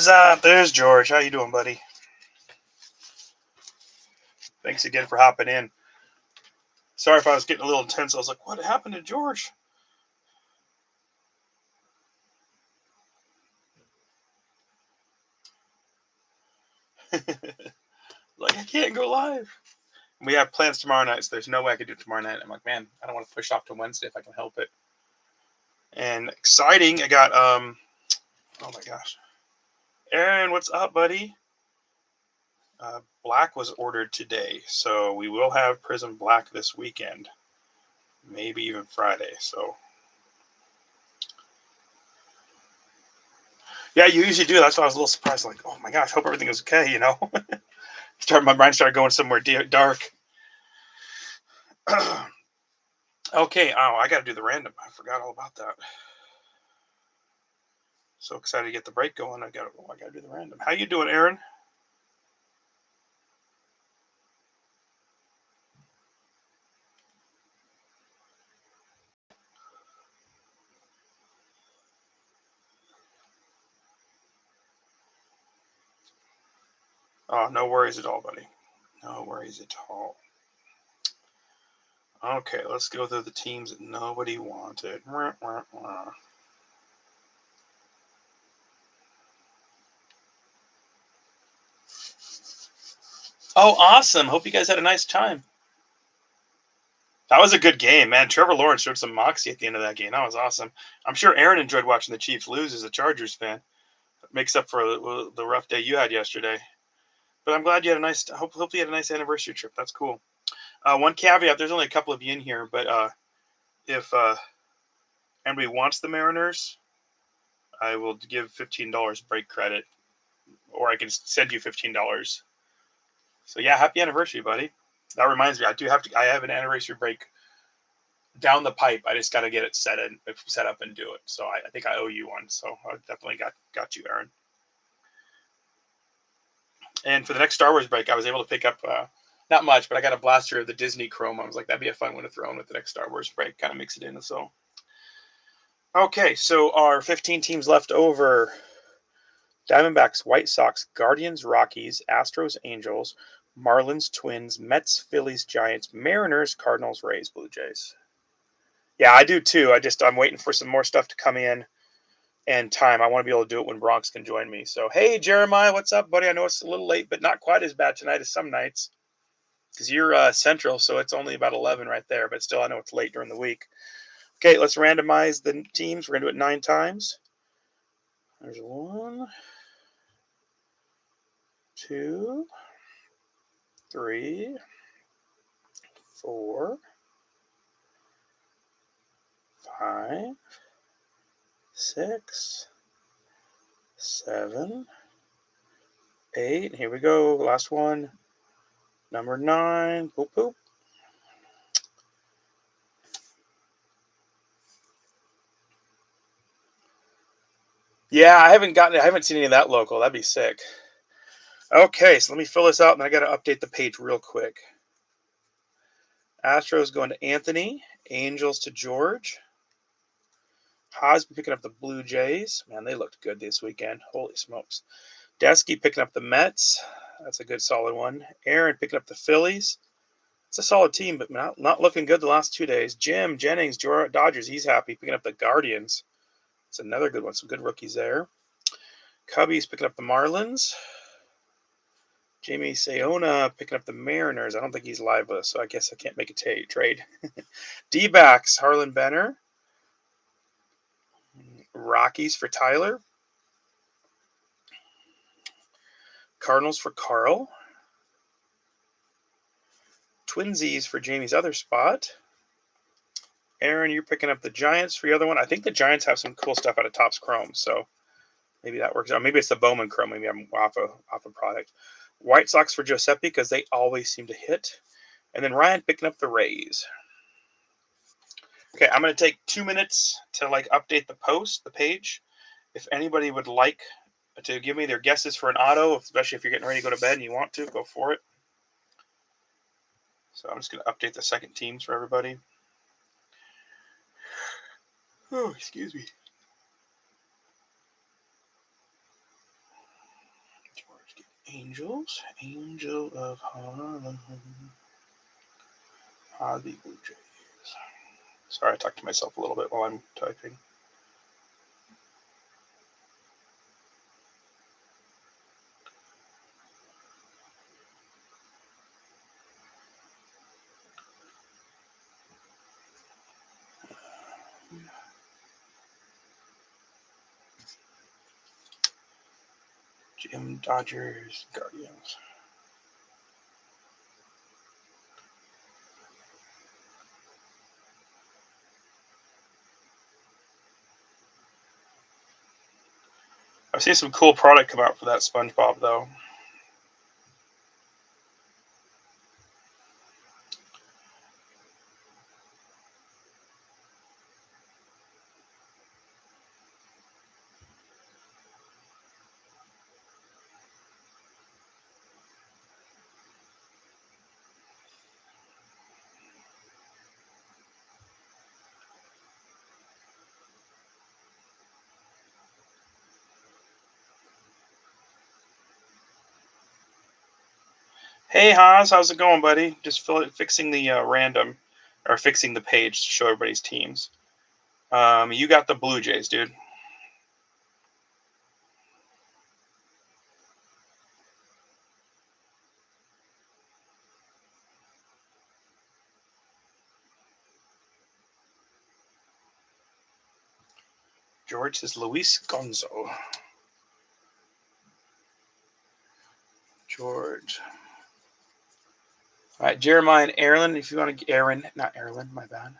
What's up? There's George. How you doing, buddy? Thanks again for hopping in. Sorry if I was getting a little intense. I was like, what happened to George? Like, I can't go live. We have plans tomorrow night, so there's no way I could do it tomorrow night. I'm like, man, I don't want to push off to Wednesday if I can help it. And exciting, I got, oh my gosh. Aaron, what's up, buddy? Black was ordered today, so we will have Prism Black this weekend. Maybe even Friday, so. Yeah, you usually do. That's why I was a little surprised. Like, oh my gosh, hope everything is okay, you know? My mind started going somewhere dark. Okay, I got to do the random. I forgot all about that. So excited to get the break going. I got to do the random. How you doing, Aaron? Oh, no worries at all, buddy. No worries at all. Okay, let's go through the teams that nobody wanted. Oh, awesome. Hope you guys had a nice time. That was a good game, man. Trevor Lawrence showed some moxie at the end of that game. That was awesome. I'm sure Aaron enjoyed watching the Chiefs lose as a Chargers fan. It makes up for the rough day you had yesterday. But I'm glad you had a nice. Hopefully, you had a nice anniversary trip. That's cool. One caveat: there's only a couple of you in here, but if anybody wants the Mariners, I will give $15 break credit, or I can send you $15. So yeah, happy anniversary, buddy. That reminds me, I have an anniversary break down the pipe. I just got to get it set up and do it. So I think I owe you one. So I definitely got you, Aaron. And for the next Star Wars break, I was able to pick up not much, but I got a blaster of the Disney Chrome. I was like, that'd be a fun one to throw in with the next Star Wars break. Kind of mix it in. So okay, so our 15 teams left over: Diamondbacks, White Sox, Guardians, Rockies, Astros, Angels, Marlins, Twins, Mets, Phillies, Giants, Mariners, Cardinals, Rays, Blue Jays. Yeah, I do too. I'm waiting for some more stuff to come in and time. I want to be able to do it when Bronx can join me. So, hey, Jeremiah, what's up, buddy? I know it's a little late, but not quite as bad tonight as some nights because you're Central, so it's only about 11 right there. But still, I know it's late during the week. Okay, let's randomize the teams. We're going to do it 9 times. There's 1, 2, 3, 4, 5, 6, 7, 8. Here we go. Last one. Number 9. Boop, boop. Yeah, I haven't seen any of that local. That'd be sick. Okay, so let me fill this out, and I got to update the page real quick. Astros going to Anthony. Angels to George. Hosby picking up the Blue Jays. Man, they looked good this weekend. Holy smokes. Desky picking up the Mets. That's a good solid one. Aaron picking up the Phillies. It's a solid team, but not looking good the last 2 days. Jim Jennings, Dodgers, he's happy picking up the Guardians. It's another good one. Some good rookies there. Cubbies picking up the Marlins. Jamie Sayona picking up the Mariners. I don't think he's live with us, so I guess I can't make a trade. D-backs, Harlan Benner. Rockies for Tyler. Cardinals for Carl. Twinsies for Jamie's other spot. Aaron, you're picking up the Giants for the other one. I think the Giants have some cool stuff out of Topps Chrome, so maybe that works out. Maybe it's the Bowman Chrome. Maybe I'm off a product. White Sox for Giuseppe because they always seem to hit. And then Ryan picking up the Rays. Okay, I'm going to take 2 minutes to update the page. If anybody would like to give me their guesses for an auto, especially if you're getting ready to go to bed and you want to, go for it. So I'm just going to update the second teams for everybody. Oh, excuse me. Angels. Angel of Harlem. The Blue Jays. Sorry, I talked to myself a little bit while I'm typing. Jim, Dodgers, Guardians. I've seen some cool product come out for that SpongeBob, though. Hey Haas, how's it going, buddy? Just fixing the random, or fixing the page to show everybody's teams. You got the Blue Jays, dude. George says Luis Gonzo. George. All right, Jeremiah and Aaron, if you want to, Aaron, not Aaron, my bad.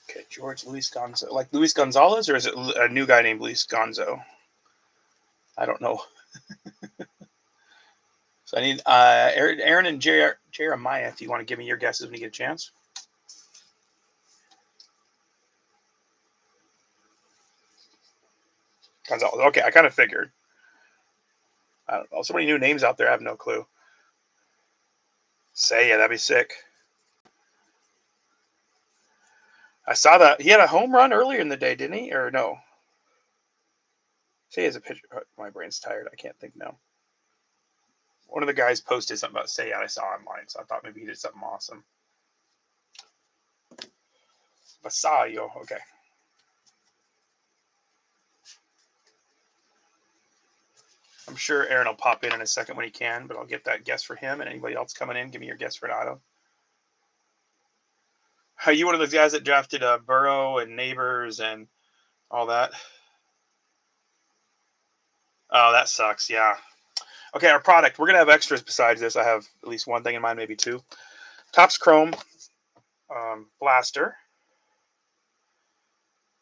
Okay, George Luis Gonzo. Like Luis Gonzalez, or is it a new guy named Luis Gonzo? I don't know. So I need Aaron and Jeremiah, if you want to give me your guesses when you get a chance. Gonzalez. Okay, I kind of figured. I don't know. So many new names out there. I have no clue. Say, yeah, that'd be sick. I saw that he had a home run earlier in the day, didn't he? Or no? Say, as a pitcher. My brain's tired. I can't think now. One of the guys posted something about Say, I saw online, so I thought maybe he did something awesome. Basayo. Okay. I'm sure Aaron will pop in a second when he can, but I'll get that guess for him. And anybody else coming in, give me your guess for an auto. Are you one of those guys that drafted Burrow and Neighbors and all that? Oh, that sucks. Yeah. Okay, our product. We're going to have extras besides this. I have at least one thing in mind, maybe two. Topps Chrome Blaster.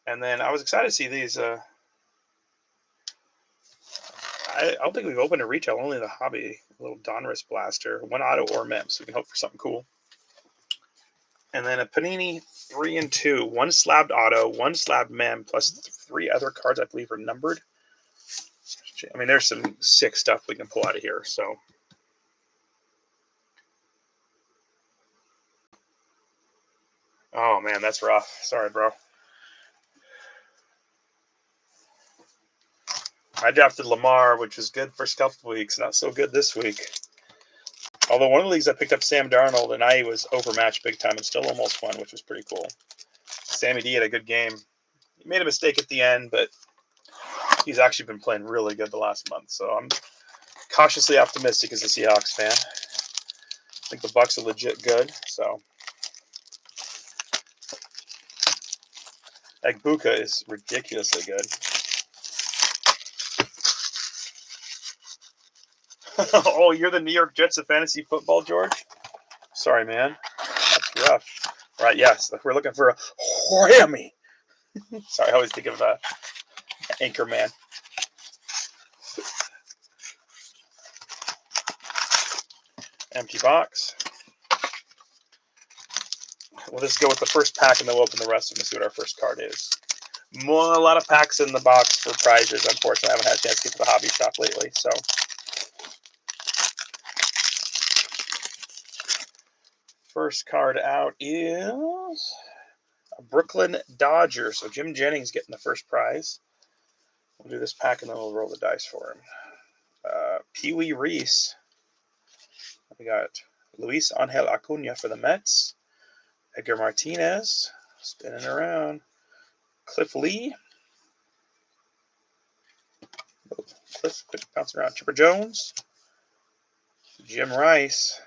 And then I was excited to see these. I don't think we've opened a retail, only the hobby. A little Donruss Blaster. One auto or mem, so we can hope for something cool. And then a Panini 3 and 2. One slabbed auto, one slabbed mem, plus 3 other cards I believe are numbered. I mean, there's some sick stuff we can pull out of here. So, oh man, that's rough. Sorry, bro. I drafted Lamar, which was good first couple of weeks, not so good this week. Although one of the leagues I picked up Sam Darnold, and I was overmatched big time and still almost won, which was pretty cool. Sammy D had a good game. He made a mistake at the end, but he's actually been playing really good the last month. So I'm cautiously optimistic as a Seahawks fan. I think the Bucks are legit good. So Agbuka is ridiculously good. Oh, you're the New York Jets of fantasy football, George? Sorry, man. That's rough. Right, yes. We're looking for a whammy. Sorry, I always think of Anchorman. Empty box. we'll just go with the first pack and then we'll open the rest of them and see what our first card is. A lot of packs in the box for prizes. Unfortunately, I haven't had a chance to get to the hobby shop lately. So, first card out is a Brooklyn Dodger. So, Jim Jennings getting the first prize. We'll do this pack and then we'll roll the dice for him. Pee Wee Reese. We got Luis Angel Acuna for the Mets. Edgar Martinez. Spinning around. Cliff Lee. Cliff bouncing around. Chipper Jones. Jim Rice.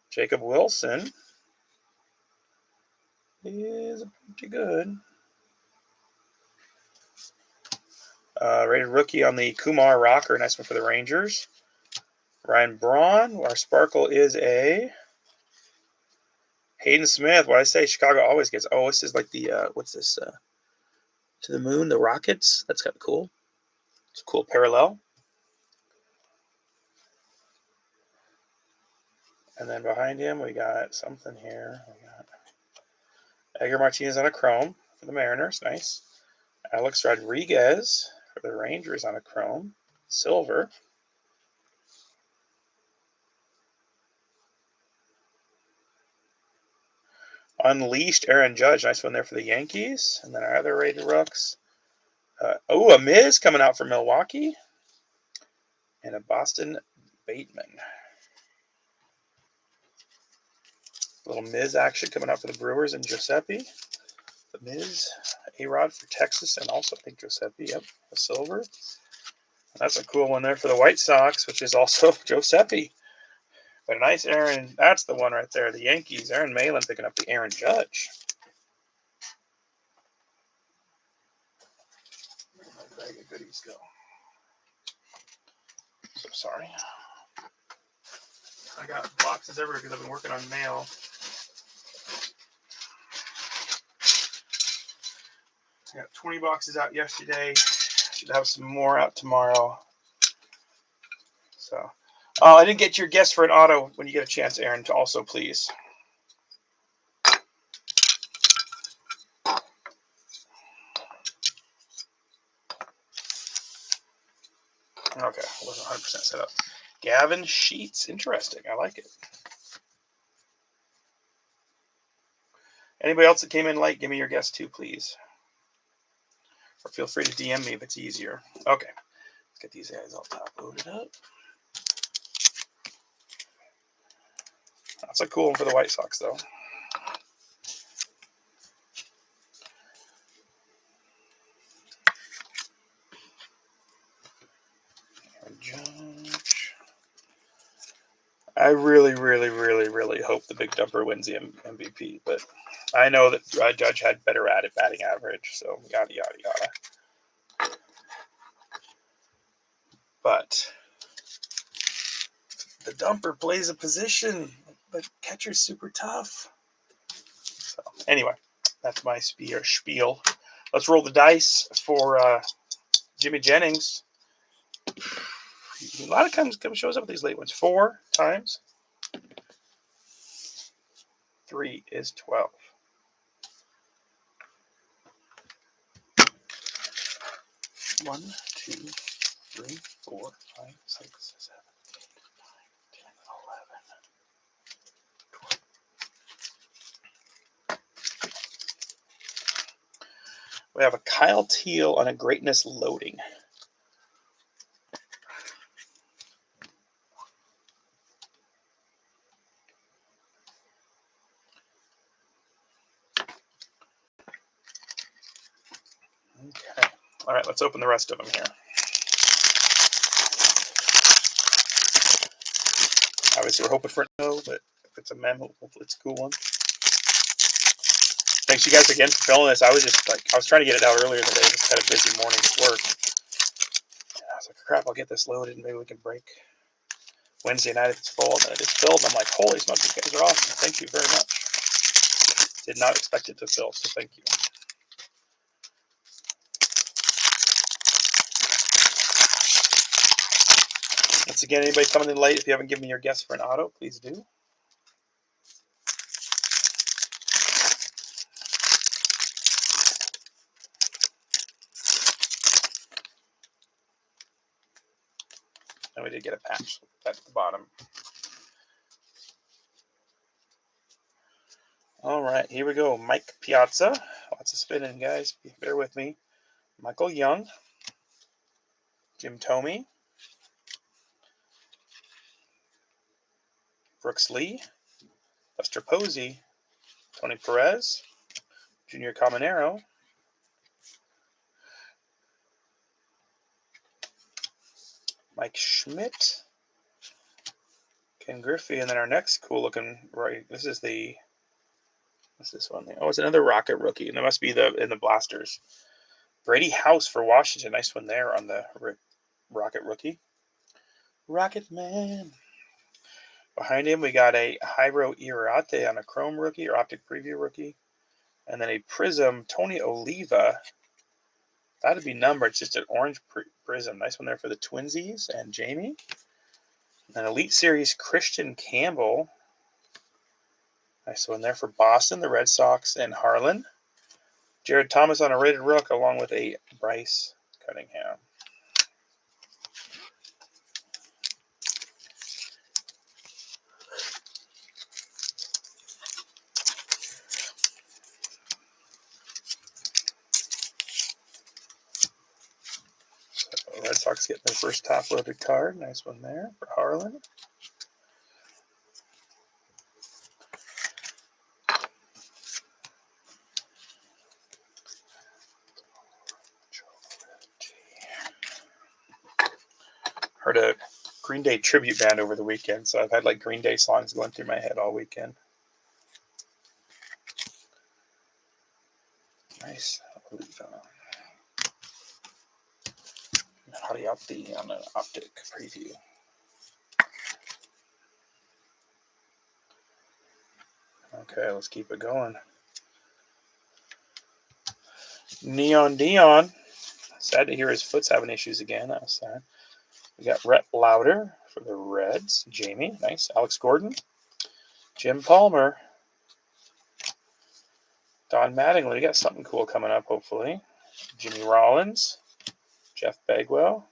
Jacob Wilson is pretty good. Rated rookie on the Kumar Rocker. Nice one for the Rangers. Ryan Braun. Our sparkle is a Hayden Smith. What I say, Chicago always gets. Oh, this is like the, what's this? To the Moon, the Rockets. That's kind of cool. It's a cool parallel. And then behind him, we got something here. We got Edgar Martinez on a chrome for the Mariners. Nice. Alex Rodriguez for the Rangers on a chrome. Silver. Unleashed Aaron Judge. Nice one there for the Yankees. And then our other rated rooks. A Miz coming out for Milwaukee. And a Boston Bateman. A little Miz action coming out for the Brewers and Giuseppe. The Miz, A-Rod for Texas, and also I think Giuseppe. Yep, a silver. And that's a cool one there for the White Sox, which is also Giuseppe. But a nice Aaron, that's the one right there. The Yankees, Aaron Malin picking up the Aaron Judge. Where did my bag of goodies go? So sorry. I got boxes everywhere because I've been working on mail. I got 20 boxes out yesterday. Should have some more out tomorrow. So, I didn't get your guess for an auto. When you get a chance, Aaron, to also please. Okay, I wasn't 100% set up. Gavin Sheets, interesting. I like it. Anybody else that came in late, give me your guess too, please. Or feel free to DM me if it's easier. Okay, let's get these guys all top loaded up. That's a cool one for the White Sox, though. Judge. I really hope the Big Dumper wins the MVP, but I know that Judge had better batting average, so yada yada yada. But the Dumper plays a position, but catcher's super tough. So anyway, that's my spiel. Let's roll the dice for Jimmy Jennings. A lot of times shows up with these late ones. 4 times 3 is 12. One, 2, 3, 4, 5, 6, 7, 8, 9, 10, 11, 12. We have a Kyle Teal on a Greatness Loading. Okay. All right, let's open the rest of them here. Obviously, we're hoping for a no, but if it's a mem, hopefully it's a cool one. Thanks you guys again for filming this. I was trying to get it out earlier in the day. Just had a busy morning at work. And I was like, crap, I'll get this loaded and maybe we can break Wednesday night if it's full. And then it is filled. And I'm like, holy smokes, you guys are awesome. Thank you very much. Did not expect it to fill, so thank you. Once again, anybody coming in late, if you haven't given me your guess for an auto, please do. And we did get a patch at the bottom. All right, here we go. Mike Piazza. Lots of spinning, guys. Bear with me. Michael Young. Jim Thome. Brooks Lee. Buster Posey. Tony Perez. Junior Caminero. Mike Schmidt. Ken Griffey. And then our next cool looking, right, this is the, what's this one? Oh, it's another Rocket rookie. And it must be in the Blasters. Brady House for Washington. Nice one there on the Rocket rookie. Rocket Man. Behind him, we got a Jairo Irate on a Chrome rookie or Optic Preview rookie. And then a Prism Tony Oliva. That'd be numbered. It's just an orange Prism. Nice one there for the Twinsies and Jamie. And Elite Series Christian Campbell. Nice one there for Boston, the Red Sox, and Harlan. Jared Thomas on a rated rook along with a Bryce Cunningham. So Red Sox getting their first top-loaded card. Nice one there for Harlan. Heard a Green Day tribute band over the weekend, so I've had like Green Day songs going through my head all weekend. Nice. Hadi on an Optic Preview. Okay, let's keep it going. Neon Dion. Sad to hear his foot's having issues again. That was sad. We got Rhett Lauder for the Reds. Jamie, nice. Alex Gordon. Jim Palmer. Don Mattingly. We got something cool coming up, hopefully. Jimmy Rollins. Jeff Bagwell.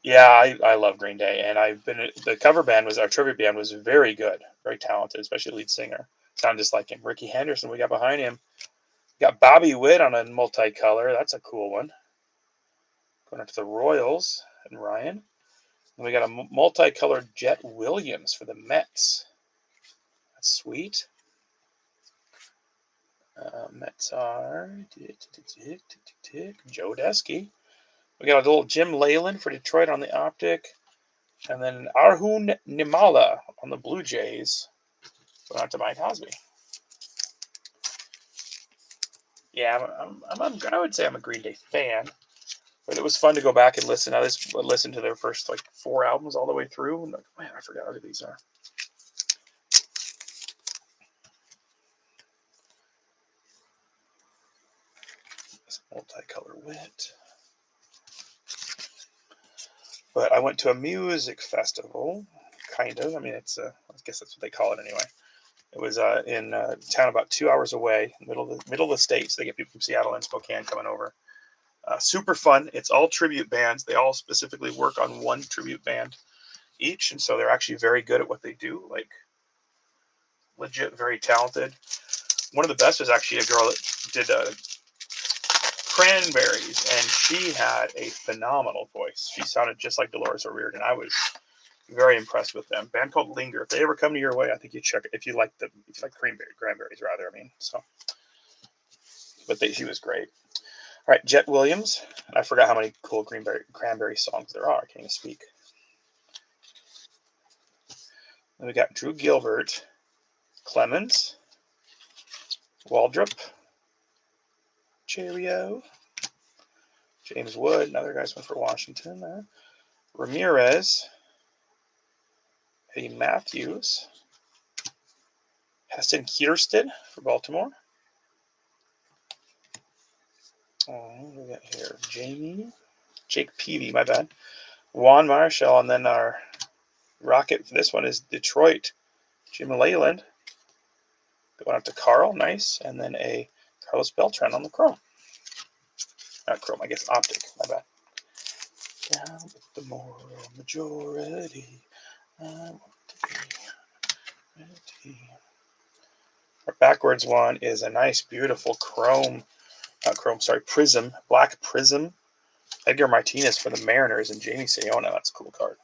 Yeah, I love Green Day, and the cover band our tribute band was very good, very talented, especially the lead singer. Sounded just like him. Ricky Henderson, we got behind him. We got Bobby Witt on a multicolor. That's a cool one. Going up to the Royals and Ryan. And we got a multicolored Jet Williams for the Mets. That's sweet. Mets are Joe Desky. We got a little Jim Leyland for Detroit on the Optic. And then Arjun Nimala on the Blue Jays. Going out to Mike Cosby. Yeah, I would say I'm a Green Day fan. But it was fun to go back and listen. I listened to their first like 4 albums all the way through. And man, I forgot who these are. This multicolor Wit. But I went to a music festival, kind of. I mean, I guess that's what they call it anyway. It was in a town about 2 hours away, middle of the state. So they get people from Seattle and Spokane coming over. Super fun. It's all tribute bands. They all specifically work on one tribute band each, and so they're actually very good at what they do. Like legit, very talented. One of the best was actually a girl that did Cranberries, and she had a phenomenal voice. She sounded just like Dolores O'Riordan. I was very impressed with them. Band called Linger. If they ever come to your way, I think you check it. If you like Cranberries, rather. I mean, so. But she was great. All right, Jet Williams. I forgot how many cool Cranberry songs there are. I can't even speak. Then we got Drew Gilbert, Clemens, Waldrop, Cheerio, James Wood, another guy's one for Washington there. Ramirez, Eddie Matthews, Heston Kiersten for Baltimore. Oh, we got here Jake Peavy, my bad. Juan Marshall, and then our Rocket for this one is Detroit, Jim Leyland. Going up to Carl, nice. And then a Carlos Beltran on the chrome. Not chrome, I guess optic. My bad. Down with the moral majority. I want to be ready. Our backwards one is a nice, beautiful prism, black prism. Edgar Martinez for the Mariners and Jamie Sayona. That's a cool card.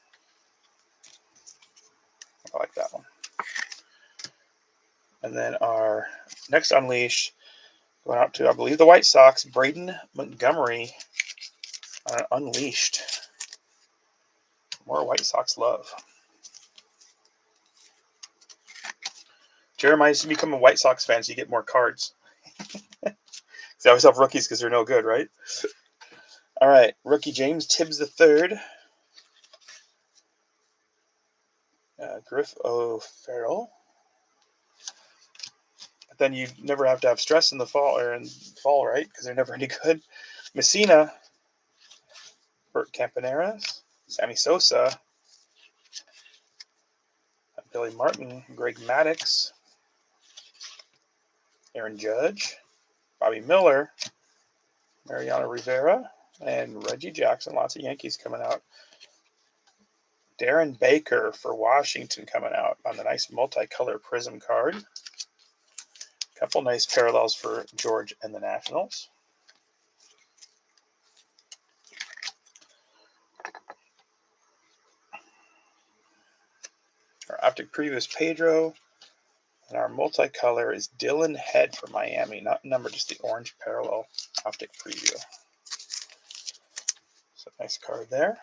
I like that one. And then our next Unleash, going out to, I believe, the White Sox, Braden Montgomery Unleashed. More White Sox love. Jeremiah used to become a White Sox fan, so you get more cards. They always have rookies because they're no good, right? All right, rookie James Tibbs III. Griff O'Farrell. But then you never have to have stress in the fall, right? Because they're never any good. Messina. Bert Campaneris. Sammy Sosa. Billy Martin. Greg Maddux. Aaron Judge. Bobby Miller. Mariano Rivera. And Reggie Jackson. Lots of Yankees coming out. Darren Baker for Washington coming out on the nice multicolor prism card. Couple nice parallels for George and the Nationals. Our optic preview is Pedro. And our multicolor is Dylan Head for Miami. Not number, just the orange parallel optic preview. So nice card there.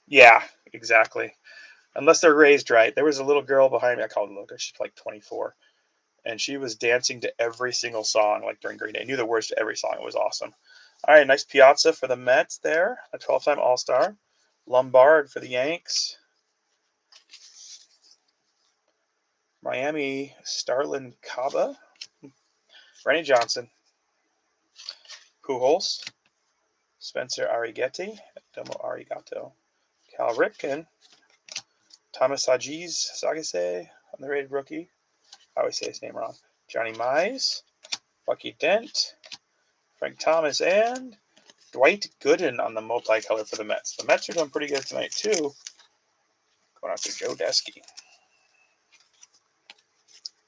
Yeah, exactly. Unless they're raised right. There was a little girl behind me. I called her little girl. She's like 24. And she was dancing to every single song, like during Green Day. Knew the words to every song. It was awesome. All right, nice Piazza for the Mets there. A 12-time All-Star. Lombard for the Yanks. Miami, Starlin Caba. Randy Johnson. Pujols. Spencer Arrighetti. Domo Arigato. Cal Ripken. Thomas Sagase, underrated rookie. I always say his name wrong. Johnny Mize. Bucky Dent. Frank Thomas, and Dwight Gooden on the multicolor for the Mets. The Mets are doing pretty good tonight, too. Going out to Joe Desky.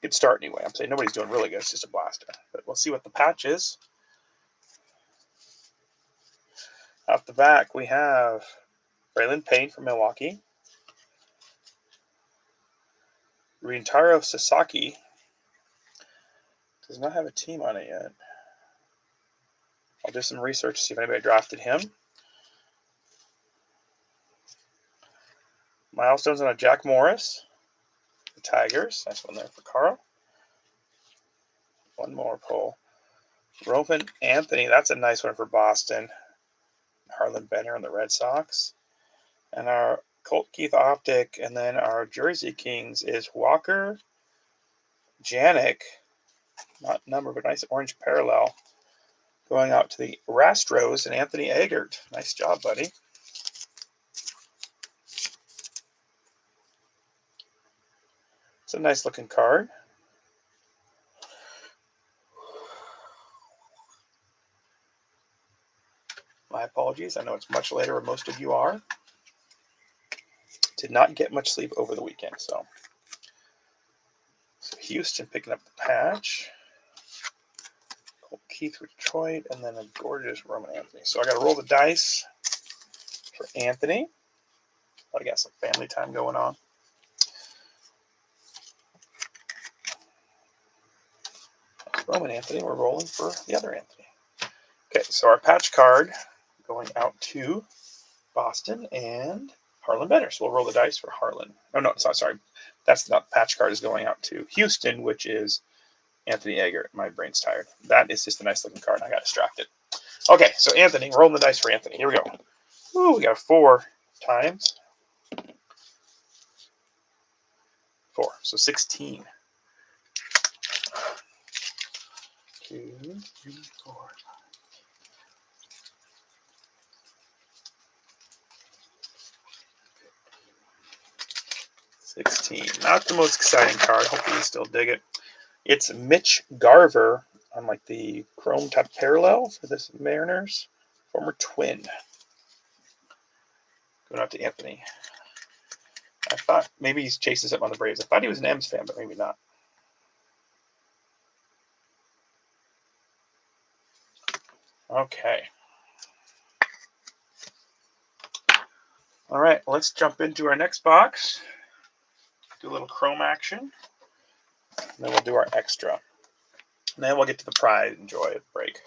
Good start, anyway. I'm saying nobody's doing really good. It's just a blaster. But we'll see what the patch is. Off the back, we have Braylon Payne from Milwaukee. Rintaro Sasaki. Does not have a team on it yet. I'll do some research to see if anybody drafted him. Milestones on a Jack Morris. The Tigers. Nice one there for Carl. One more pull. Roman Anthony. That's a nice one for Boston. Harlan Benner on the Red Sox. And our Colt Keith optic. And then our Jersey Kings is Walker Janik. Not number, but nice orange parallel. Going out to the Rastros and Anthony Eggert. Nice job, buddy. It's a nice looking card. My apologies. I know it's much later where most of you are. Did not get much sleep over the weekend, so Houston picking up the patch. Colt Keith with Detroit, and then a gorgeous Roman Anthony. So I got to roll the dice for Anthony. I got some family time going on. Roman Anthony, we're rolling for the other Anthony. Okay, so our patch card going out to Boston and Harlan Benner. So we'll roll the dice for Harlan. Oh, no, it's not, sorry. That's not patch card is going out to Houston, which is Anthony Eggert. My brain's tired. That is just a nice looking card, and I got distracted. Okay, so Anthony, we're rolling the dice for Anthony. Here we go. Ooh, we got 4 times. 4, so 16. 2, 3, 4. 6, 16. Not the most exciting card. Hopefully you still dig it. It's Mitch Garver on like the chrome type parallel for this Mariners. Former Twin. Going out to Anthony. I thought maybe he's chasing something on the Braves. I thought he was an M's fan, but maybe not. Okay. All right, let's jump into our next box. Do a little chrome action. And then we'll do our extra. And then we'll get to the pride and joy of break.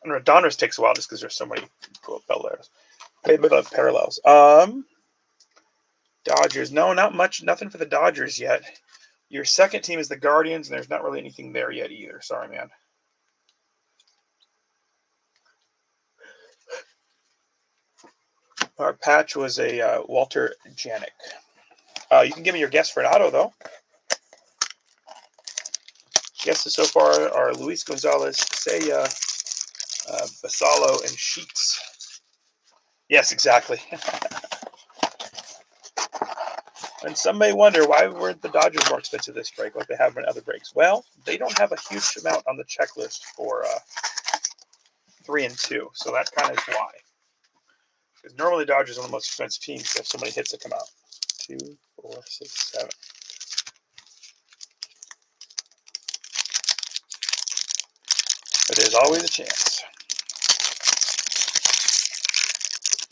Donruss takes a while just because there's so many cool parallels. Dodgers. No, not much. Nothing for the Dodgers yet. Your second team is the Guardians, and there's not really anything there yet either. Sorry, man. Our patch was a Walter Janik. You can give me your guess for an auto, though. Guesses so far are Luis Gonzalez, Seiya, Basalo, and Sheets. Yes, exactly. And some may wonder, why weren't the Dodgers more expensive this break like they have been other breaks? Well, they don't have a huge amount on the checklist for 3 and 2, so that kind of is why. Because normally Dodgers are one of the most expensive teams. They have so many hits that come out. 2, 4, 6, 7. But there's always a chance.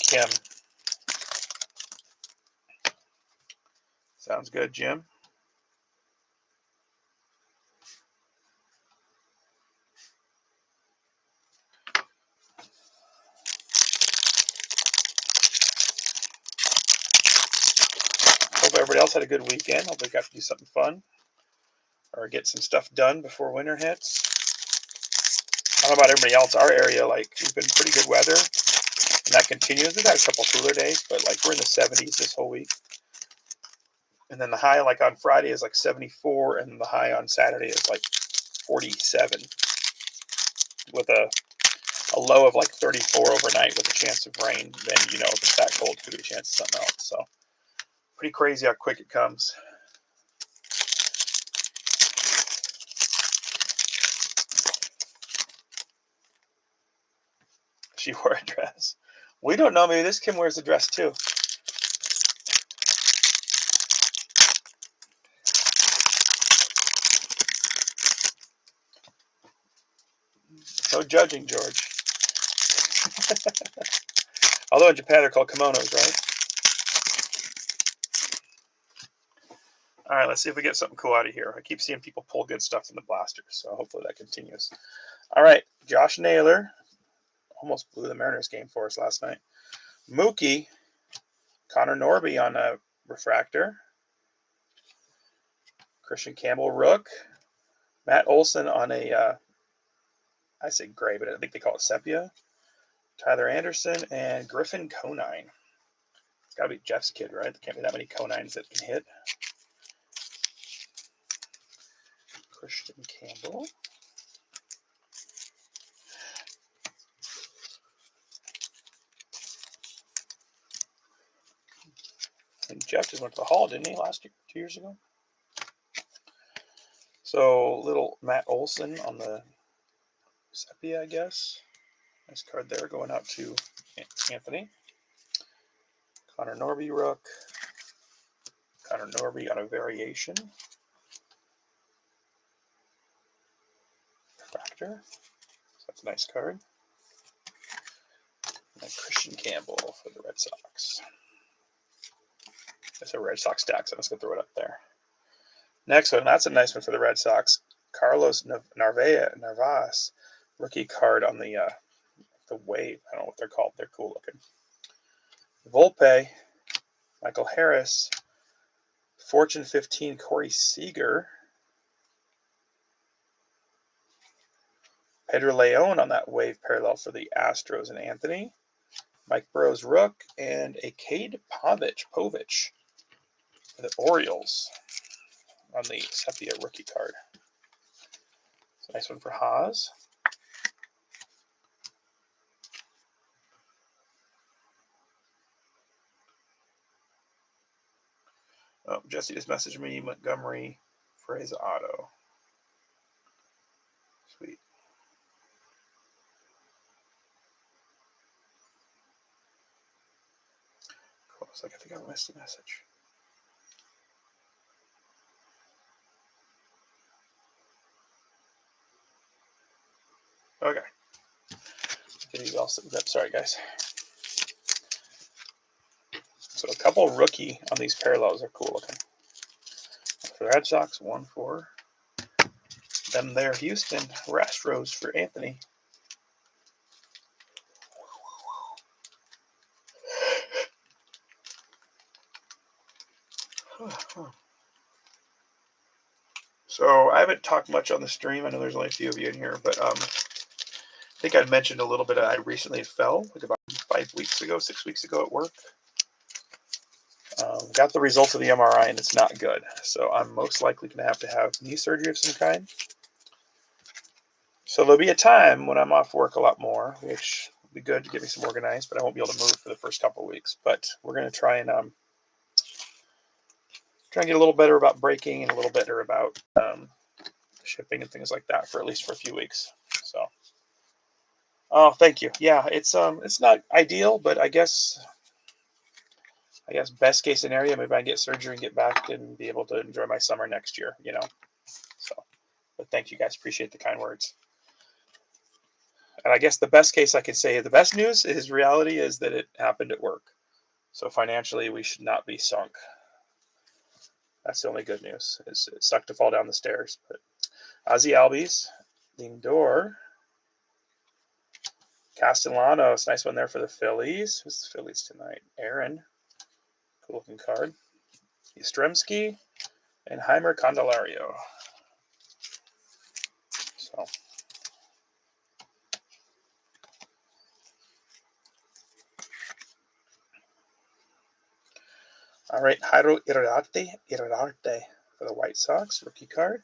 Kim. Sounds good, Jim. Hope everybody else had a good weekend. Hope they got to do something fun or get some stuff done before winter hits. I don't know about everybody else. Our area, like, we've been pretty good weather, and that continues. We've had a couple cooler days, but like we're in the 70s this whole week. And then the high, like on Friday, is like 74, and the high on Saturday is like 47, with a low of like 34 overnight with a chance of rain. Then, you know, if it's that cold, it could be a chance of something else. So pretty crazy how quick it comes. She wore a dress. We don't know. Maybe this Kim wears a dress too. No judging, George. Although in Japan they're called kimonos, right? All right, let's see if we get something cool out of here. I keep seeing people pull good stuff from the blasters, so hopefully that continues. All right, Josh Naylor. Almost blew the Mariners game for us last night. Mookie. Connor Norby on a refractor. Christian Campbell Rook. Matt Olson on a, I say gray, but I think they call it sepia. Tyler Anderson and Griffin Conine. It's got to be Jeff's kid, right? There can't be that many Conines that can hit. Christian Campbell. And Jeff just went to the Hall, didn't he, last year, 2 years ago? So little Matt Olson on the sepia, I guess. Nice card there going out to Anthony. Connor Norby Rook. Connor Norby on a variation. Refractor. So that's a nice card. And Christian Campbell for the Red Sox. That's a Red Sox stack, so I'm just going to throw it up there. Next one, that's a nice one for the Red Sox. Carlos Narvaez, rookie card on the Wave. I don't know what they're called. They're cool looking. Volpe, Michael Harris, Fortune 15, Corey Seager, Pedro Leon on that Wave parallel for the Astros and Anthony, Mike Burrows Rook, and a Cade Povich for the Orioles on the sepia rookie card. It's a nice one for Haas. Oh, Jesse just messaged me. Montgomery, Fraser Auto. Sweet. Cool. It's like I think I missed a message. Okay. Get these all set up. Sorry, guys. So a couple rookie on these parallels are cool looking. For the Red Sox, 1-4. Then there, Houston, Astros for Anthony. So I haven't talked much on the stream. I know there's only a few of you in here, but I think I'd mentioned a little bit. I recently fell, like about 6 weeks ago at work. Got the results of the MRI, and it's not good. So I'm most likely going to have knee surgery of some kind. So there'll be a time when I'm off work a lot more, which will be good to get me some organized, but I won't be able to move for the first couple of weeks. But we're going to try and get a little better about braking and a little better about shipping and things like that for at least for a few weeks. So, oh, thank you. Yeah, it's not ideal, but I guess best case scenario, maybe I can get surgery and get back and be able to enjoy my summer next year. So, but thank you guys. Appreciate the kind words. And I guess the best case I can say, the best news is reality is that it happened at work. So financially, we should not be sunk. That's the only good news. It sucked to fall down the stairs. But Ozzy Albies, Lindor, Castellanos, nice one there for the Phillies. Who's the Phillies tonight? Aaron, cool looking card. Yastrzemski and Heimer Candelario. So. All right, Jairo Irarte for the White Sox, rookie card.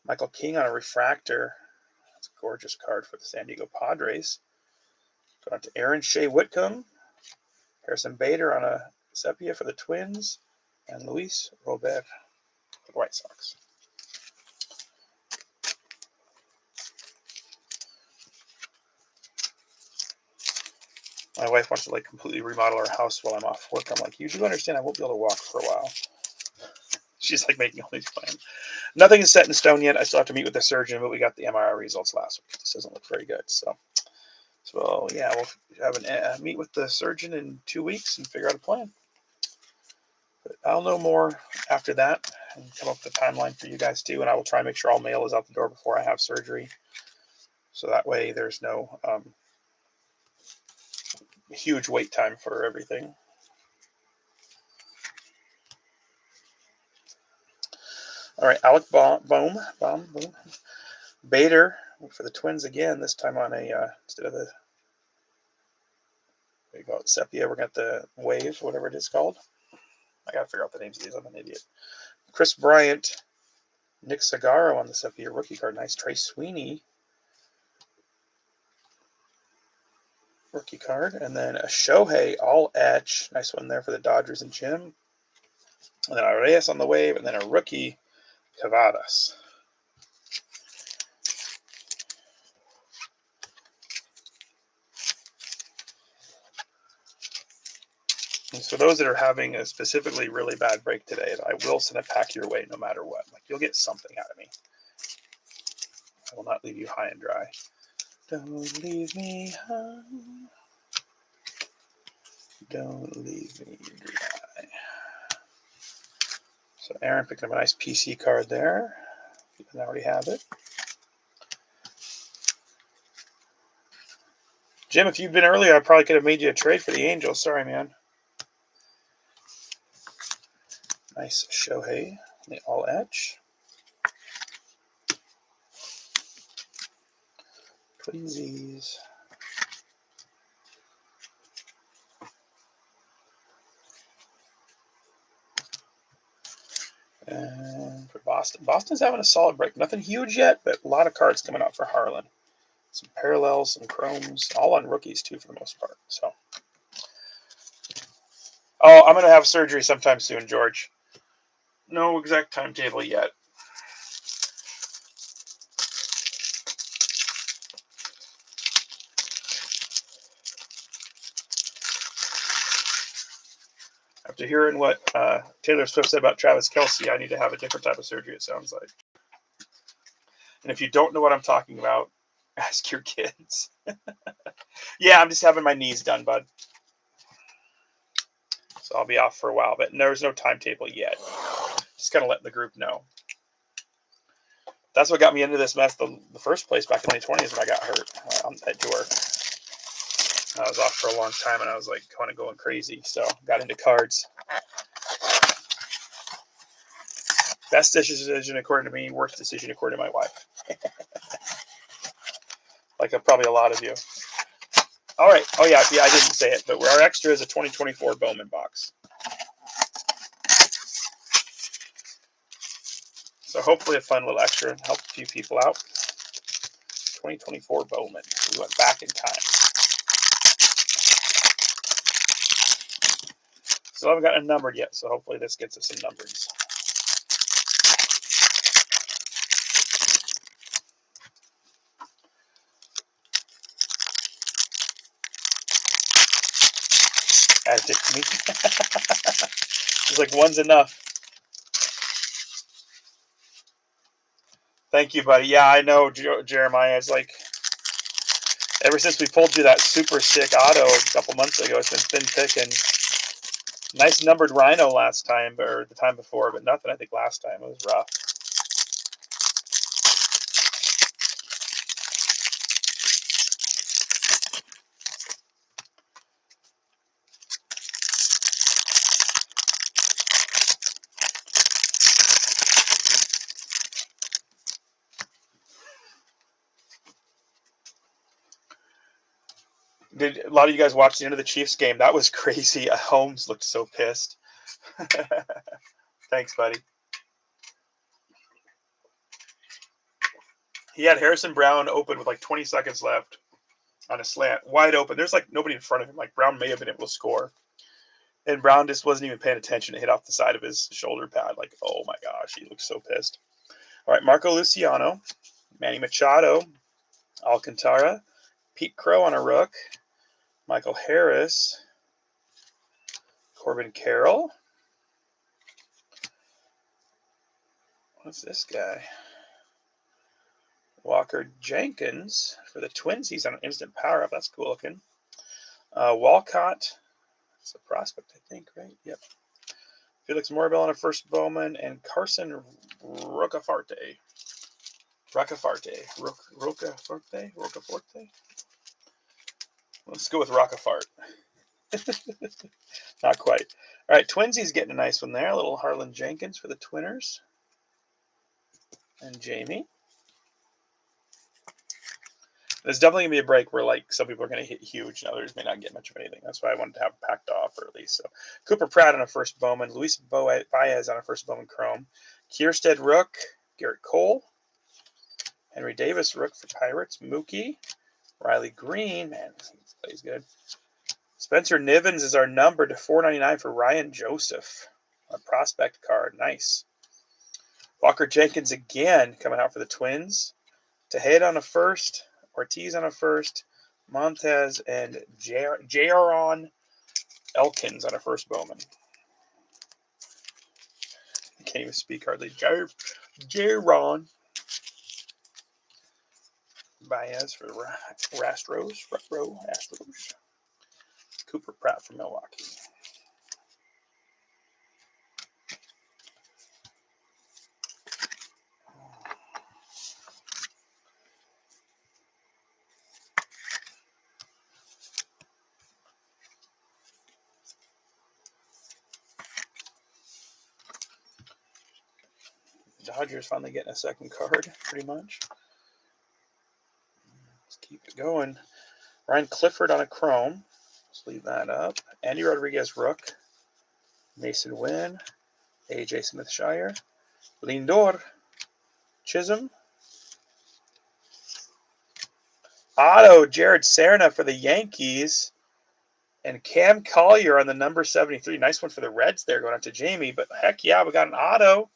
Michael King on a refractor. That's a gorgeous card for the San Diego Padres. Going on to Aaron Shea Whitcomb. Harrison Bader on a sepia for the Twins. And Luis Robert for the White Sox. My wife wants to completely remodel her house while I'm off work. I'm like, you do understand I won't be able to walk for a while. She's making all these plans. Nothing is set in stone yet. I still have to meet with the surgeon, but we got the MRI results last week. This doesn't look very good. So yeah, we'll have a meet with the surgeon in 2 weeks and figure out a plan. But I'll know more after that and come up with a timeline for you guys too. And I will try and make sure all mail is out the door before I have surgery. So that way there's no huge wait time for everything. All right, Alec Bohm. Bader for the Twins again, this time on a, instead of the, what do you call it, sepia, we're going to have the wave, whatever it is called. I got to figure out the names of these. I'm an idiot. Chris Bryant, Nick Sagaro on the sepia rookie card. Nice. Trey Sweeney rookie card. And then a Shohei all etch. Nice one there for the Dodgers and Jim. And then a Reyes on the wave. And then a rookie, Cavadas. And so those that are having a specifically really bad break today, I will send a pack your way no matter what. You'll get something out of me. I will not leave you high and dry. Don't leave me high. Don't leave me dry. So Aaron picking up a nice PC card there. You can already have it. Jim, if you'd been earlier, I probably could have made you a trade for the Angels. Sorry, man. Nice Shohei. The all etch. Pleasies. And for Boston. Boston's having a solid break. Nothing huge yet, but a lot of cards coming out for Harlan. Some parallels, some chromes, all on rookies too for the most part. So, oh, I'm going to have surgery sometime soon, George. No exact timetable yet. After hearing what Taylor Swift said about Travis Kelce, I need to have a different type of surgery, it sounds like. And if you don't know what I'm talking about, ask your kids. Yeah, I'm just having my knees done, bud. So I'll be off for a while, but there's no timetable yet. Just kind of letting the group know. That's what got me into this mess the first place back in 2020 is when I got hurt on that tour. I was off for a long time and I was like kind of going crazy. So got into cards. Best decision according to me, worst decision according to my wife. Like probably a lot of you. All right. Oh yeah, I didn't say it, but our extra is a 2024 Bowman box. So hopefully a fun little extra and help a few people out. 2024 Bowman. We went back in time. Still haven't gotten it numbered yet, so hopefully this gets us some numbers. As did me. It's like one's enough. Thank you, buddy. Yeah, I know, Jeremiah. It's like ever since we pulled you that super sick auto a couple months ago, it's been thin picking. Nice numbered Rhino last time, or the time before, but nothing. I think last time it was rough. Did a lot of you guys watch the end of the Chiefs game? That was crazy. Holmes looked so pissed. Thanks, buddy. He had Harrison Brown open with like 20 seconds left on a slant, wide open. There's like nobody in front of him. Like Brown may have been able to score. And Brown just wasn't even paying attention. It hit off the side of his shoulder pad. Like, oh my gosh, he looks so pissed. All right, Marco Luciano, Manny Machado, Alcantara, Pete Crow on a rook, Michael Harris, Corbin Carroll. What's this guy? Walker Jenkins for the Twins. He's on an instant power up. That's cool looking. Walcott. It's a prospect, I think, right? Yep. Felix Morabel on a first Bowman, and Carson Rocafarte. Rocafarte. Let's go with Rocafart. Not quite. All right, Twinsies getting a nice one there. A little Harlan Jenkins for the Twinners. And Jamie. There's definitely going to be a break where like some people are going to hit huge and others may not get much of anything. That's why I wanted to have packed off or at least. So Cooper Pratt on a first Bowman, Luis Baez on a first Bowman Chrome, Kierstead Rook, Garrett Cole, Henry Davis Rook for Pirates, Mookie, Riley Green, man, he plays good. Spencer Nivens is our number to 499 for Ryan Joseph. A prospect card, nice. Walker Jenkins again coming out for the Twins. Tejeda on a first. Ortiz on a first, Montez and Jaron Elkins on a first Bowman. I can't even speak hardly. Jaron Baez for Astros. Cooper Pratt for Milwaukee. Dodgers finally getting a second card, pretty much. Let's keep it going. Ryan Clifford on a Chrome. Let's leave that up. Andy Rodriguez Rook. Mason Wynn. AJ Smith-Shire. Lindor. Chisholm. Auto, Jared Serna for the Yankees. And Cam Collier on the number 73. Nice one for the Reds there going out to Jamie. But heck yeah, we got an auto.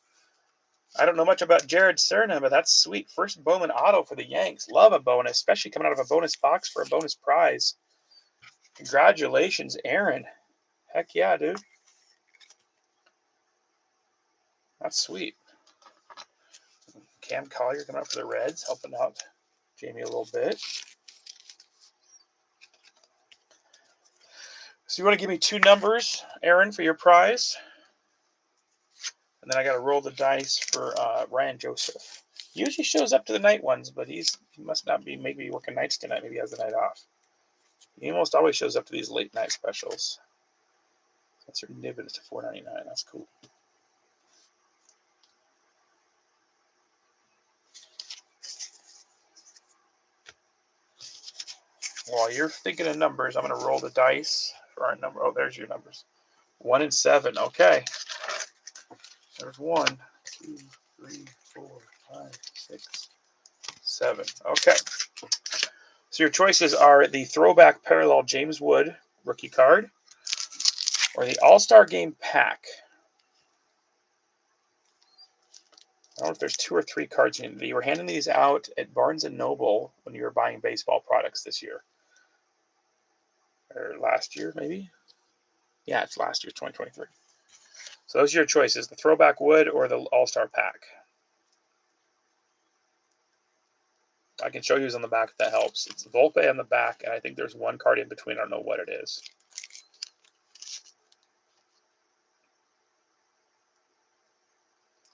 I don't know much about Jared Cerna, but that's sweet. First Bowman auto for the Yanks. Love a bonus, especially coming out of a bonus box for a bonus prize. Congratulations, Aaron. Heck yeah, dude. That's sweet. Cam Collier coming out for the Reds, helping out Jamie a little bit. So you want to give me 2 numbers, Aaron, for your prize? And then I got to roll the dice for Ryan Joseph. He usually shows up to the night ones, but he must not be maybe working nights tonight. Maybe he has the night off. He almost always shows up to these late night specials. That's your Niven to $4.99. That's cool. While you're thinking of numbers, I'm going to roll the dice for our number. Oh, there's your numbers. 1 and 7. Okay. There's 1, 2, 3, 4, 5, 6, 7. Okay. So your choices are the throwback parallel James Wood rookie card or the All-Star Game pack. I don't know if there's 2 or 3 cards in it. You were handing these out at Barnes & Noble when you were buying baseball products this year. Or last year, maybe? Yeah, it's last year, 2023. So those are your choices, the throwback Wood or the All-Star pack. I can show you who's on the back if that helps. It's Volpe on the back, and I think there's 1 card in between. I don't know what it is.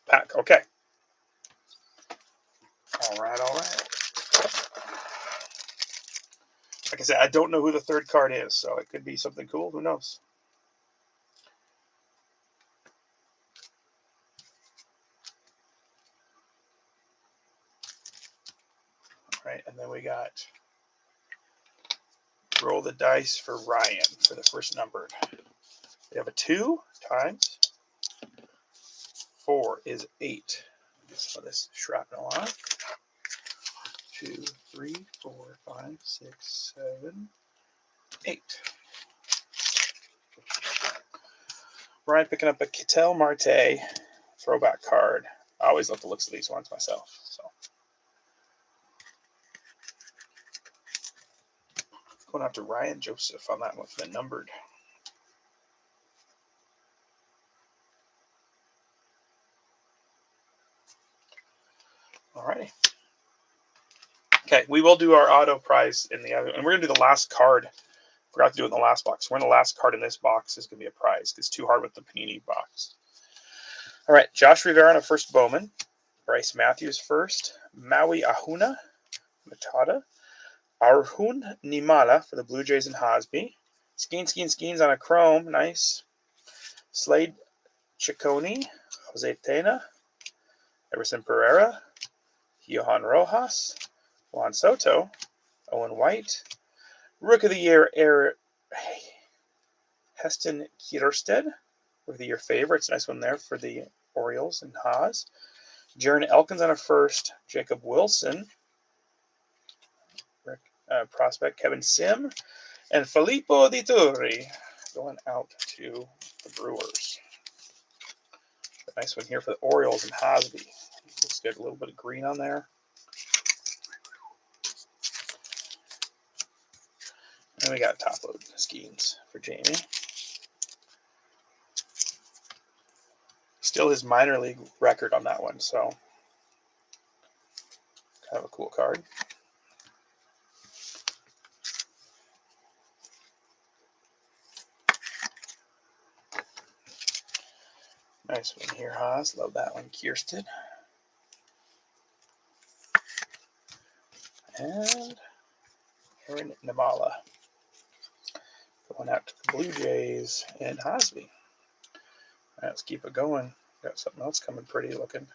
Pack, okay. All right. Like I said, I don't know who the 3rd card is, so it could be something cool. Who knows? All right, and then we got roll the dice for Ryan for the first numbered. We have a 2 times 4 is 8. So this shrapnel on. 2, 3, 4, 5, 6, 7, 8. Ryan picking up a Ketel Marte throwback card. I always love the looks of these ones myself. So going out to Ryan Joseph on that one for the numbered. Alrighty. Okay, we will do our auto prize in the other, and we're gonna do the last card. Forgot to do it in the last box. We're in the last card in this box is gonna be a prize. It's too hard with the Panini box. All right, Josh Rivera on a first Bowman. Bryce Matthews first. Maui Ahuna, Matata. Arjun Nimala for the Blue Jays and Hosby. Skeens on a chrome. Nice. Slade Ciccone. Jose Tena. Everson Pereira. Johan Rojas. Juan Soto. Owen White. Rook of the Year, Heston Kierstead. Rook of the Year favorites. Nice one there for the Orioles and Haas. Jaron Elkins on a first. Jacob Wilson. Prospect Kevin Sim. And Filippo Di Turri going out to the Brewers. A nice one here for the Orioles and Hosby. Let's get a little bit of green on there. And we got top load schemes for Jamie. Still his minor league record on that one, so kind of a cool card. Nice one here, Haas. Love that one, Kierstead. And Aaron Nimala. Going out to the Blue Jays and Hosby. All right, let's keep it going. Got something else coming pretty looking.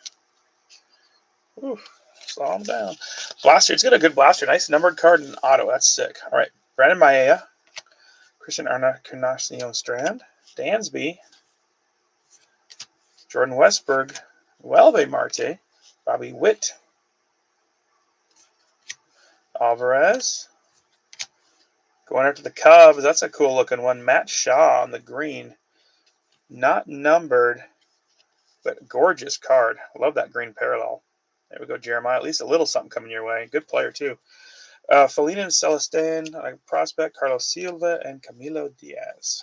Ooh, slow him down. Blaster. It's got a good blaster. Nice numbered card and auto. That's sick. All right. Brandon Maea. Christian Encarnacion Strand. Dansby. Jordan Westberg. Welby Marte. Bobby Witt. Alvarez. Going out to the Cubs. That's a cool looking one. Matt Shaw on the green. Not numbered, but gorgeous card. I love that green parallel. There we go, Jeremiah. At least a little something coming your way. Good player, too. Felina and Celestin, prospect, Carlos Silva, and Camilo Diaz.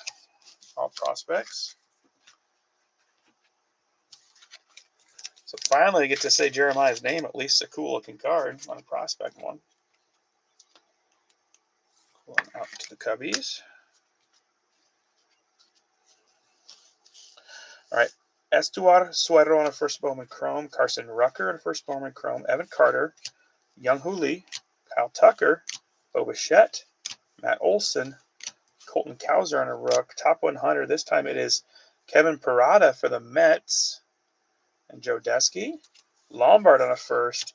All prospects. So finally, I get to say Jeremiah's name. At least a cool-looking card on a prospect one. Going out to the Cubbies. All right. Estuar Suero on a first Bowman Chrome. Carson Rucker on a first Bowman Chrome. Evan Carter. Young Hooley. Kyle Tucker. Bo Bichette. Matt Olson. Colton Cowser on a Rook. Top 100. This time it is Kevin Parada for the Mets. And Joe Desky. Lombard on a first.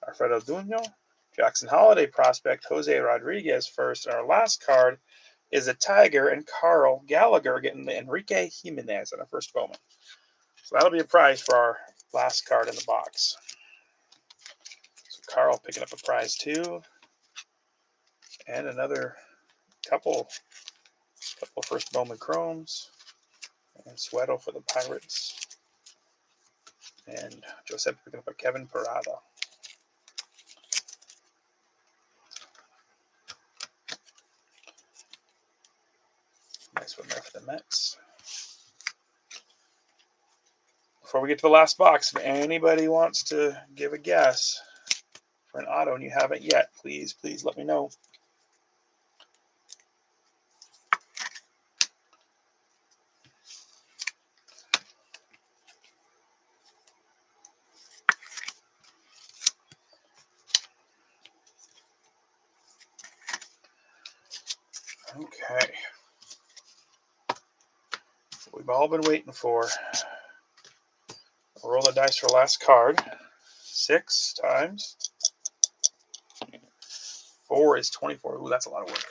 Alfredo Duno. Jackson Holiday prospect. Jose Rodriguez first. And our last card is a Tiger and Carl Gallagher getting the Enrique Jimenez on a first Bowman. So that'll be a prize for our last card in the box. So Carl picking up a prize too. And another couple first Bowman Chromes. And Sueto for the Pirates. And Joseph picking up a Kevin Parada. Nice one there for the Mets. Before we get to the last box, if anybody wants to give a guess for an auto and you haven't yet, please let me know. Okay. We've all been waiting for. Roll the dice for last card. 6 times. 4 is 24. Ooh, that's a lot of work.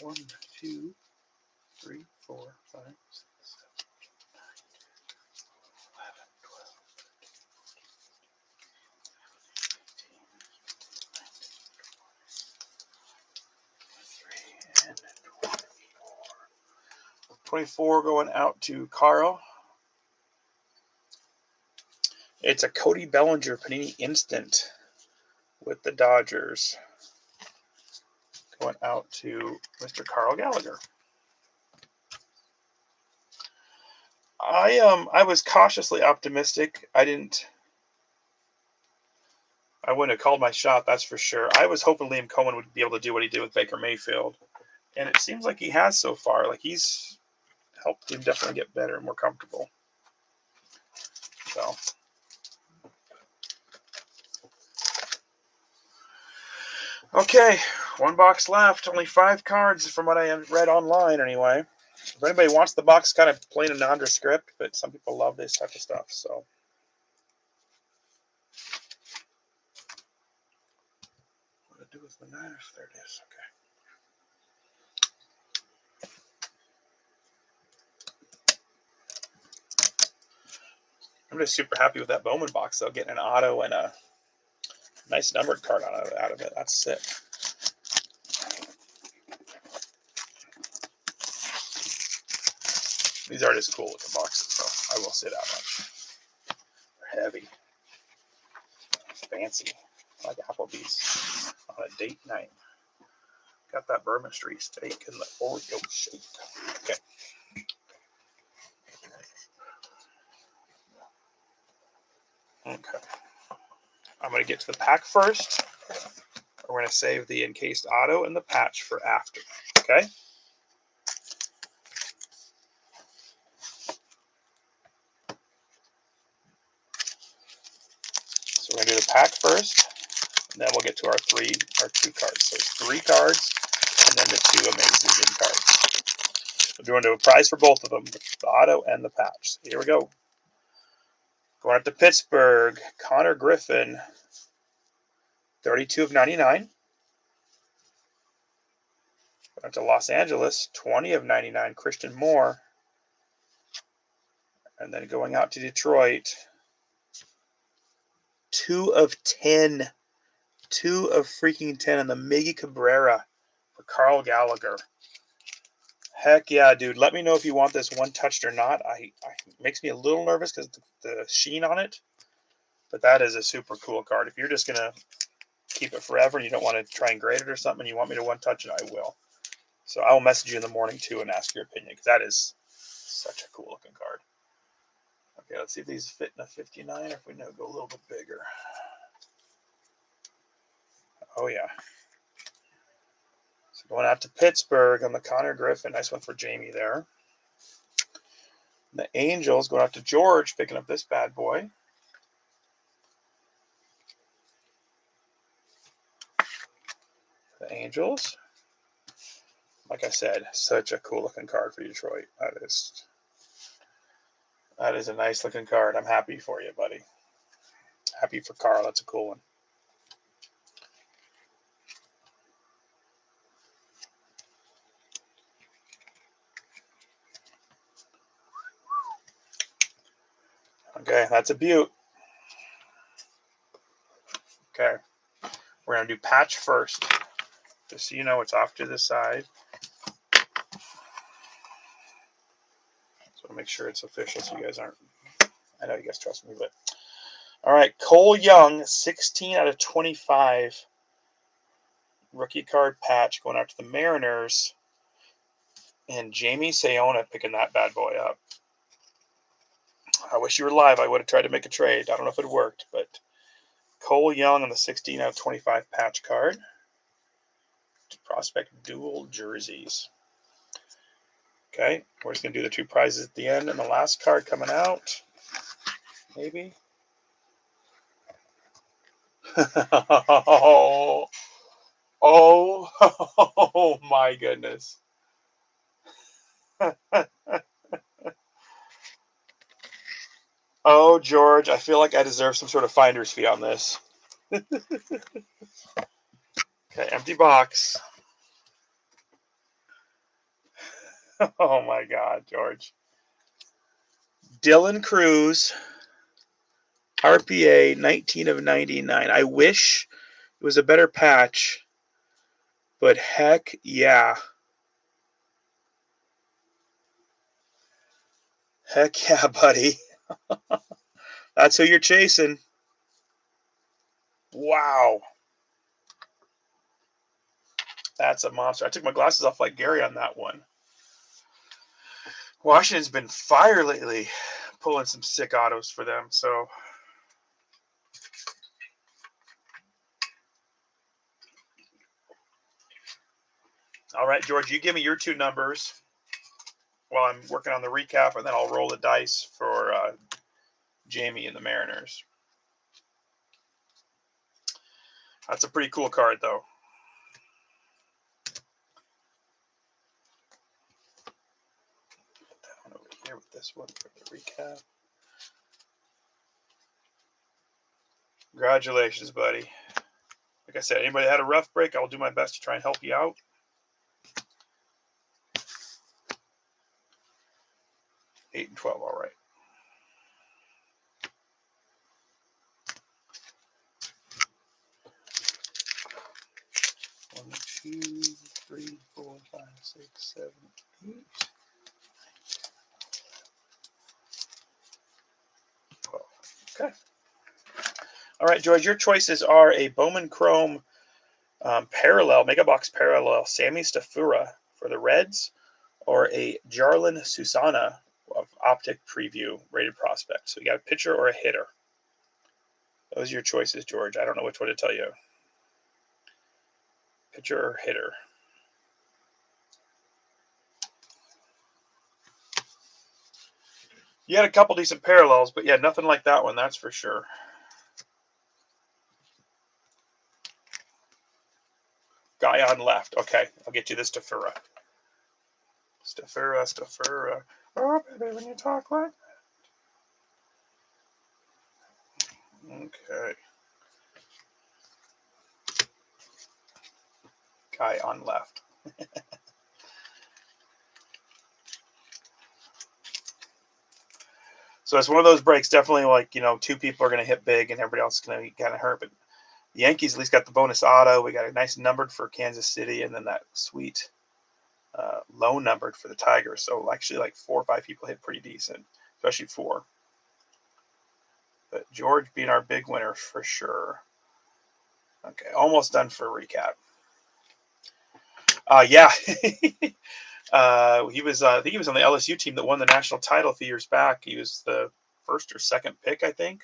1, 2, 3, 4, 5, 6, 7, 11, 12, 13, 14, 15, 16, 24 going out to Carl. It's a Cody Bellinger Panini Instant with the Dodgers. Going out to Mr. Carl Gallagher. I was cautiously optimistic. I wouldn't have called my shot, that's for sure. I was hoping Liam Cohen would be able to do what he did with Baker Mayfield. And it seems like he has so far. Like he's helped him definitely get better and more comfortable. So okay, 1 box left. Only 5 cards from what I read online anyway. If anybody wants the box, kind of plain and nondescript, but some people love this type of stuff. So what do I do with the knife? There it is. Okay. I'm just super happy with that Bowman box, though, getting an auto and a nice numbered card out of it. That's sick. These are just cool looking boxes, so I will say that much. They're heavy. Fancy. Like Applebee's on a date night. Got that Bourbon Street steak in the Oreo shake. Okay. Okay. I'm going to get to the pack first. We're going to save the encased auto and the patch for after. Okay? So we're going to do the pack first, and then we'll get to our 2 cards. So it's 3 cards, and then the 2 amazing cards. We're doing a prize for both of them, the auto and the patch. So here we go. Going up to Pittsburgh, Connor Griffin, 32 of 99. Going to Los Angeles, 20 of 99, Christian Moore. And then going out to Detroit, 2 of 10. 2 of freaking 10 on the Miggy Cabrera. for Carl Gallagher. Heck yeah, dude. Let me know if you want this one touched or not. It makes me a little nervous because the sheen on it. But that is a super cool card. If you're just going to keep it forever and you don't want to try and grade it or something, and you want me to one touch it, I will. So I will message you in the morning too and ask your opinion, because that is such a cool looking card. Okay, let's see if these fit in a 59 or if we know go a little bit bigger. Oh yeah. So going out to Pittsburgh on the Connor Griffin. Nice one for Jamie there. And the Angels going out to George, picking up this bad boy. The Angels. Like I said, such a cool looking card for Detroit. That is a nice looking card. I'm happy for you, buddy. Happy for Carl. That's a cool one. Okay, that's a beaut. Okay, we're going to do patch first. Just so you know, it's off to the side. So I'll make sure it's official so you guys aren't... I know you guys trust me, but... All right, Cole Young, 16 out of 25. Rookie card patch going out to the Mariners. And Jamie Sayona picking that bad boy up. I wish you were live. I would have tried to make a trade. I don't know if it worked, but Cole Young on the 16 out of 25 patch card. Prospect dual jerseys. Okay, we're just going to do the two prizes at the end. And the last card coming out, maybe. oh, oh my goodness. Oh, George, I feel like I deserve some sort of finder's fee on this. Okay, empty box. Oh my God, George. Dylan Cruz, RPA, 19 of 99. I wish it was a better patch, but heck yeah. Heck yeah, buddy. That's who you're chasing. Wow. That's a monster. I took my glasses off like Gary on that one. Washington's been fire lately, pulling some sick autos for them. So, all right, George, you give me your two numbers while I'm working on the recap, and then I'll roll the dice for Jamie and the Mariners. That's a pretty cool card, though. Put that one over here with this one for the recap. Congratulations, buddy. Like I said, anybody that had a rough break, I will do my best to try and help you out. Eight and 12, all right. One, two, three, 4, 5, 6, 7, 8. 12. Okay. All right, George, your choices are a Bowman Chrome parallel, Mega Box parallel, Sammy Stafura for the Reds, or a Jarlin Susana of Optic Preview rated prospect. So you got a pitcher or a hitter. Those are your choices, George. I don't know which one to tell you. Pitcher or hitter. You had a couple decent parallels, but yeah, nothing like that one, that's for sure. Guy on left. Okay, I'll get you this Stafura. Stafura. Oh, baby, when you talk like that. Okay. Guy on left. So it's one of those breaks, definitely like, two people are going to hit big and everybody else is going to be kind of hurt. But Yankees at least got the bonus auto. We got a nice numbered for Kansas City, and then that sweet low numbered for the Tigers. So actually, like 4 or 5 people hit pretty decent, especially 4. But George being our big winner for sure. Okay, almost done for a recap. Yeah. He was, I think he was on the LSU team that won the national title a few years back. He was the first or second pick, I think.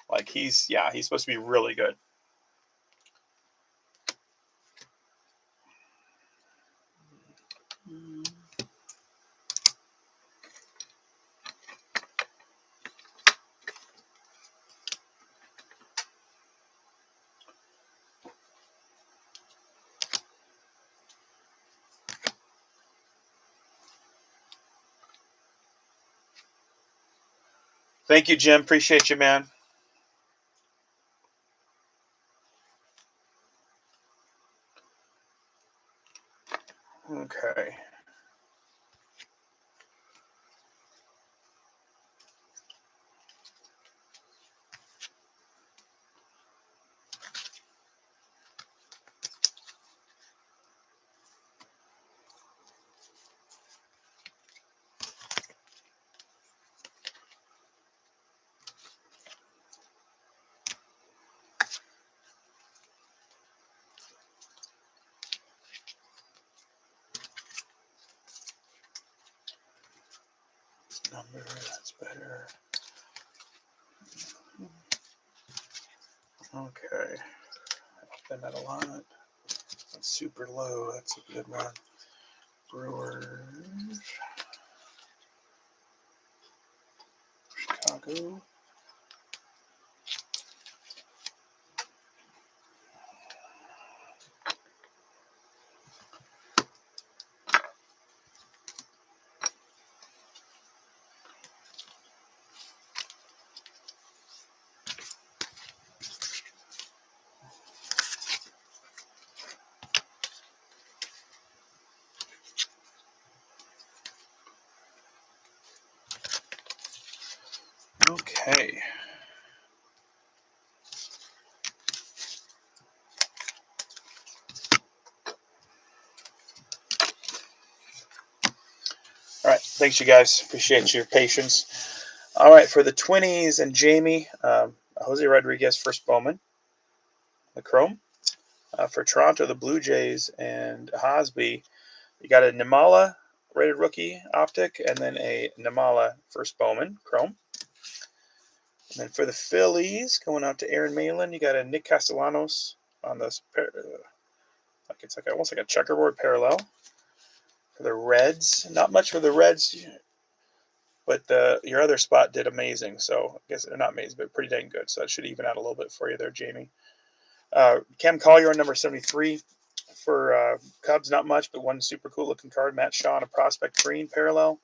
Like he's supposed to be really good. Thank you, Jim. Appreciate you, man. Okay. Number, that's better. Okay. I've done that a lot. That's super low. That's a good one. Brewers. Chicago. Okay. All right. Thanks, you guys. Appreciate your patience. All right. For the Twinnies and Jamie, Jose Rodriguez, first Bowman, the Chrome. For Toronto, the Blue Jays and Hosby, you got a Nimala rated rookie optic, and then a Nimala first Bowman Chrome. And then for the Phillies, going out to Aaron Malin, you got a Nick Castellanos on this, like it's like almost like a checkerboard parallel. For the Reds, not much for the Reds, but your other spot did amazing. So I guess they're not amazing, but pretty dang good. So that should even out a little bit for you there, Jamie. Cam Collier on number 73. For Cubs, not much, but one super cool looking card. Matt Shaw on a prospect green parallel.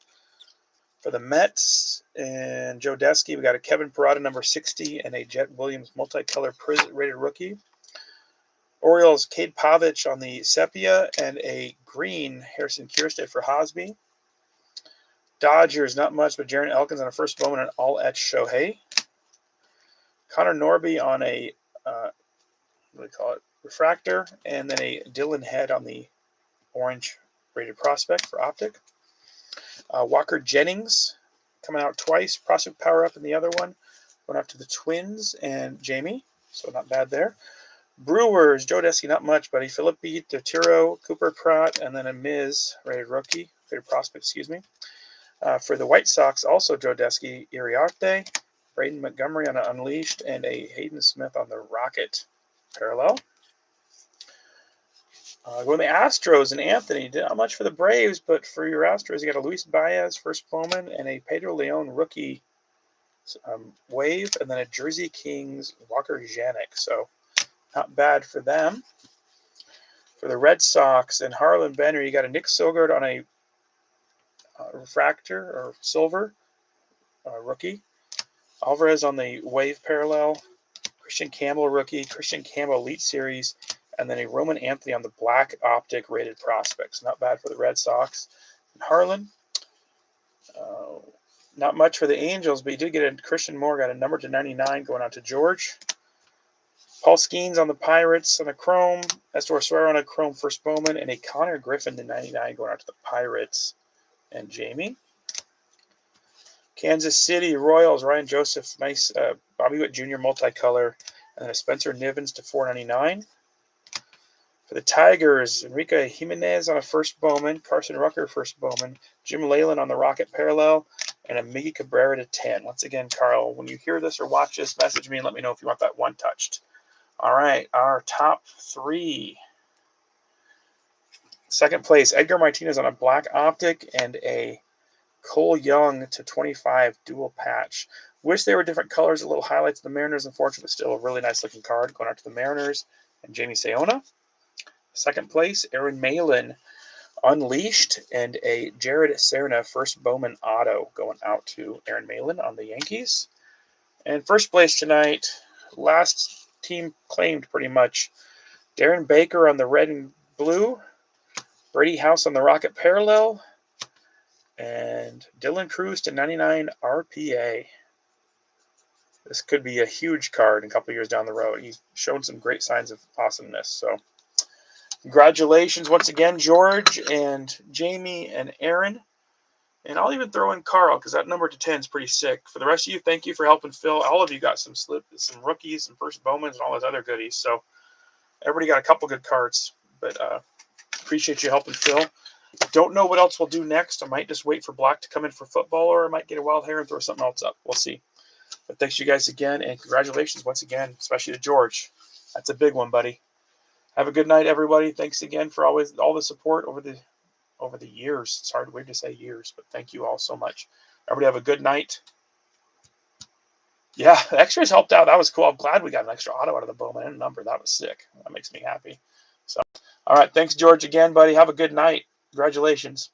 For the Mets and Joe Desky, we got a Kevin Parada number 60 and a Jet Williams multicolor rated rookie. Orioles, Cade Pavich on the sepia and a green Harrison Kierstead for Hosby. Dodgers, not much, but Jaron Elkins on a first Bowman and all etch Shohei. Connor Norby on a what do we call it? Refractor, and then a Dylan Head on the orange rated prospect for optic. Walker Jennings coming out twice, prospect power up in the other one. Going out to the Twins and Jamie, so not bad there. Brewers, Joe Desky, not much, buddy. Philip B. DeTiro, Cooper Pratt, and then a Miz rated rookie, rated prospect, excuse me. For the White Sox, also Joe Desky, Iriarte, Braden Montgomery on an Unleashed, and a Hayden Smith on the Rocket parallel. Going to the Astros and Anthony. Not much for the Braves, but for your Astros, you got a Luis Baez first Bowman and a Pedro Leon rookie wave, and then a Jersey Kings Walker Janik. So not bad for them. For the Red Sox and Harlan Benner, you got a Nick Sogard on a refractor or silver rookie. Alvarez on the wave parallel. Christian Campbell rookie. Christian Campbell Elite Series. And then a Roman Anthony on the black optic rated prospects. Not bad for the Red Sox. And Harlan, not much for the Angels, but you did get a Christian Moore, got a number to 99 going out to George. Paul Skeens on the Pirates on a chrome. Estor Swear on a chrome first Bowman. And a Connor Griffin to 99 going out to the Pirates. And Jamie. Kansas City Royals, Ryan Joseph, nice Bobby Witt Jr. multicolor. And then a Spencer Nivens to 499. For the Tigers, Enrique Jimenez on a first Bowman, Carson Rucker first Bowman, Jim Leyland on the Rocket Parallel, and a Miggy Cabrera to 10. Once again, Carl, when you hear this or watch this, message me and let me know if you want that one touched. All right, our top 3. Second place, Edgar Martinez on a black optic and a Cole Young to 25 dual patch. Wish they were different colors, a little highlights of the Mariners, unfortunately, still a really nice looking card going out to the Mariners and Jamie Sayona. Second place, Aaron Malin, Unleashed, and a Jared Serna first Bowman auto going out to Aaron Malin on the Yankees. And first place tonight, last team claimed pretty much, Darren Baker on the red and blue, Brady House on the Rocket Parallel, and Dylan Cruz to 99 RPA. This could be a huge card in a couple years down the road. He's shown some great signs of awesomeness, so congratulations once again, George and Jamie and Aaron. And I'll even throw in Carl because that number to 10 is pretty sick. For the rest of you, thank you for helping Phil. All of you got some rookies, some first Bowmans, and all those other goodies. So everybody got a couple good cards. But appreciate you helping Phil. Don't know what else we'll do next. I might just wait for Black to come in for football, or I might get a wild hair and throw something else up. We'll see. But thanks you guys again, and congratulations once again, especially to George. That's a big one, buddy. Have a good night, everybody. Thanks again for always all the support over the years. It's hard to say years, but thank you all so much. Everybody have a good night. Yeah, the X-rays helped out. That was cool. I'm glad we got an extra auto out of the Bowman and number. That was sick. That makes me happy. So, all right. Thanks, George, again, buddy. Have a good night. Congratulations.